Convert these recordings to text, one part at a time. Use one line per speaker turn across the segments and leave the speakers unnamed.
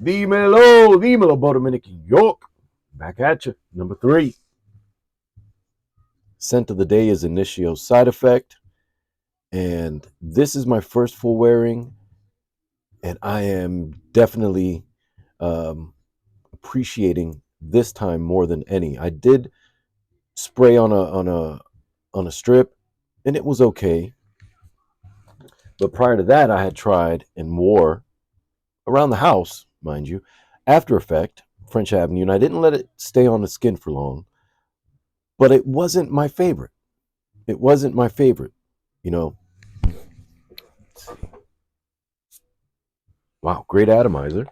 Dímelo, Dominican York. Back at you. Number 3. Scent of the day is Initio Side Effect. And this is my first full wearing. And I am definitely appreciating this time more than any. I did spray on a strip, and it was okay. But prior to that, I had tried and wore around the house, mind you, After Effect, French Avenue, and I didn't let it stay on the skin for long. But it wasn't my favorite. It wasn't my favorite, you know. Wow, great atomizer.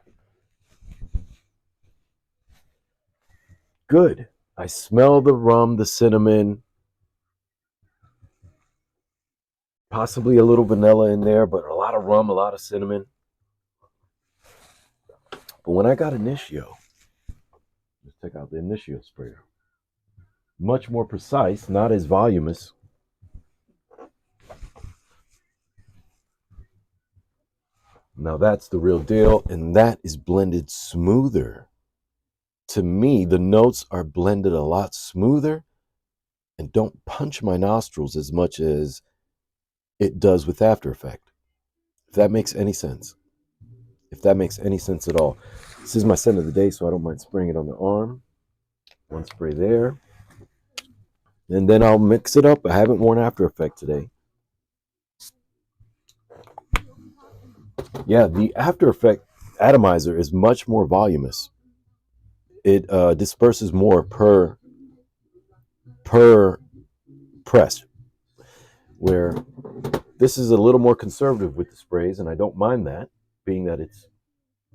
Good. I smell the rum, the cinnamon, possibly a little vanilla in there, but a lot of rum, a lot of cinnamon. But when I got Initio, let's take out the Initio sprayer. Much more precise, not as voluminous. Now that's the real deal, and that is blended smoother. To me, the notes are blended a lot smoother and don't punch my nostrils as much as it does with After Effect. If that makes any sense. If that makes any sense at all. This is my scent of the day, so I don't mind spraying it on the arm. One spray there. And then I'll mix it up. I haven't worn After Effect today. Yeah, the After Effect atomizer is much more voluminous. It disperses more per press, where this is a little more conservative with the sprays, and I don't mind that, being that it's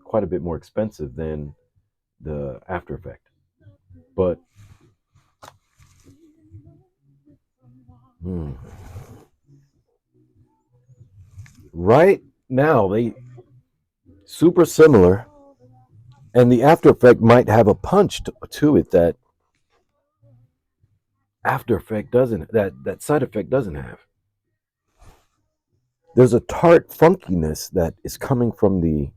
quite a bit more expensive than the After Effect. But right now, they super similar, and the After Effect might have a punch to it that After Effect doesn't, that Side Effect doesn't have. There's a tart funkiness that is coming from the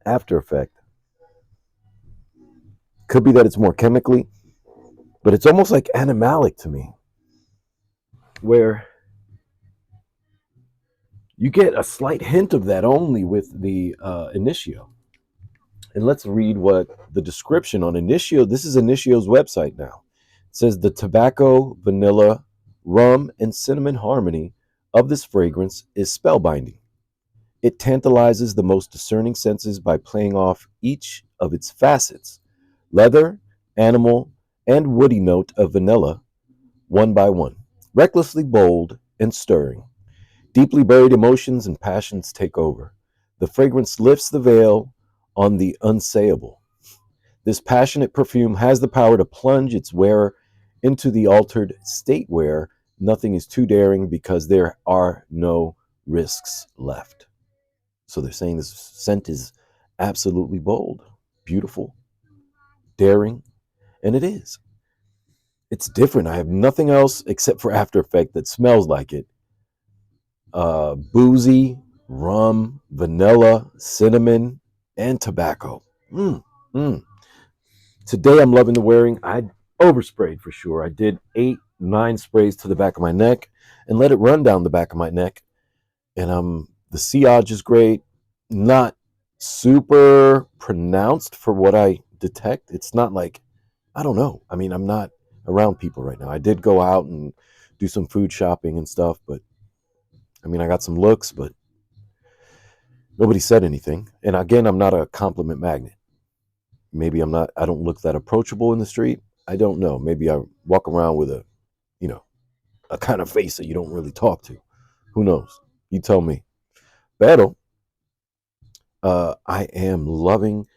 After Effect. Could be that it's more chemically, but it's almost like animalic to me, where you get a slight hint of that only with the Initio. And let's read what the description on Initio. This is Initio's website now. It says the tobacco, vanilla, rum, and cinnamon harmony of this fragrance is spellbinding. It tantalizes the most discerning senses by playing off each of its facets: leather, animal, and woody note of vanilla, one by one. Recklessly bold and stirring. Deeply buried emotions and passions take over. The fragrance lifts the veil on the unsayable. This passionate perfume has the power to plunge its wearer into the altered state where nothing is too daring because there are no risks left. So they're saying this scent is absolutely bold, beautiful, daring, and it is. It's different. I have nothing else except for After Effect that smells like it. Boozy, rum, vanilla, cinnamon, and tobacco. Mm, mm. Today I'm loving the wearing. I oversprayed for sure. I did 8-9 sprays to the back of my neck and let it run down the back of my neck. And the sillage is great. Not super pronounced for what I detect. It's not like, I don't know. I mean, I'm not around people right now. I did go out and do some food shopping and stuff, but I mean, I got some looks, but nobody said anything. And again, I'm not a compliment magnet. Maybe I don't look that approachable in the street. I don't know. Maybe I walk around with a kind of face that you don't really talk to. Who knows? You tell me. Pero, I am loving,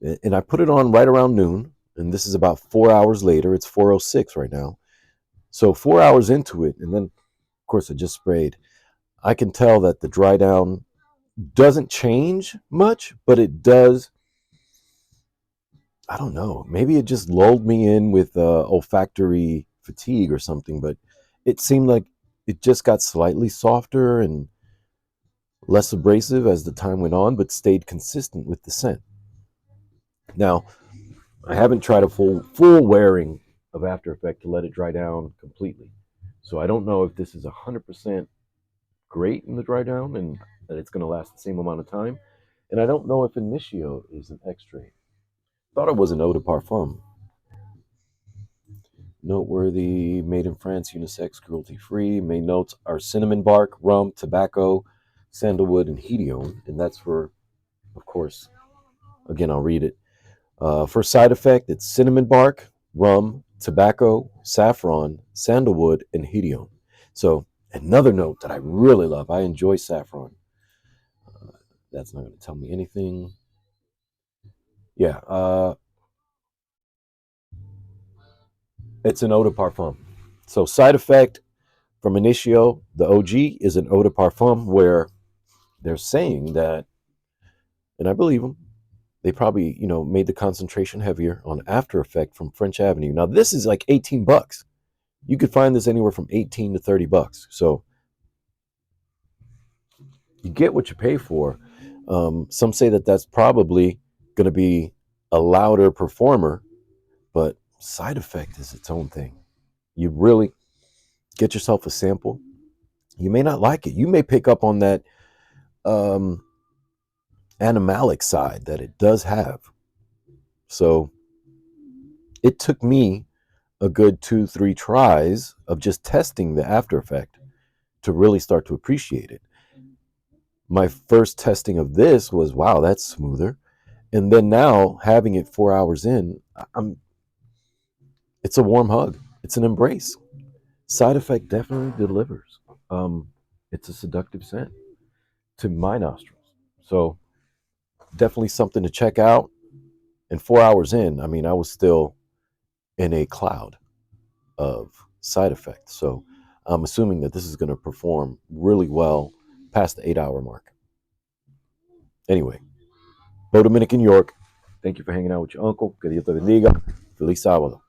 and I put it on right around noon, and this is about 4 hours later. It's 4:06 right now. So 4 hours into it, and then, of course, I just sprayed. I can tell that the dry down doesn't change much, but it does. I don't know. Maybe it just lulled me in with olfactory fatigue or something, but it seemed like it just got slightly softer and less abrasive as the time went on, but stayed consistent with the scent. Now, I haven't tried a full wearing of After Effect to let it dry down completely. So I don't know if this is 100% great in the dry down and that it's going to last the same amount of time. And I don't know if Initio is an extrait. Thought it was an eau de parfum. Noteworthy, made in France, unisex, cruelty free. Main notes are cinnamon bark, rum, tobacco, sandalwood, and hedione. And that's for, of course, again, I'll read it. For side effect, it's cinnamon bark, rum, tobacco, saffron, sandalwood, and hedione. So, another note that I really love, I enjoy saffron. That's not going to tell me anything. Yeah, it's an eau de parfum. So, side effect from Initio, the OG, is an eau de parfum where they're saying that, and I believe them, they probably, made the concentration heavier on After Effect from French Avenue. Now, this is like $18. You could find this anywhere from 18 to $30. So you get what you pay for. Some say that that's probably going to be a louder performer, but Side Effect is its own thing. You really get yourself a sample. You may not like it. You may pick up on that um, animalic side that it does have. So it took me a good 2-3 tries of just testing the After Effect to really start to appreciate it. My first testing of this was, wow, that's smoother. And then now having it 4 hours in, it's a warm hug. It's an embrace. Side Effect definitely delivers. It's a seductive scent to my nostrils. So definitely something to check out. And 4 hours in, I mean, I was still in a cloud of Side Effect. So I'm assuming that this is going to perform really well past the 8 hour mark. Anyway, Bo Dominican York, thank you for hanging out with your uncle. Que Dios te bendiga. Feliz sábado.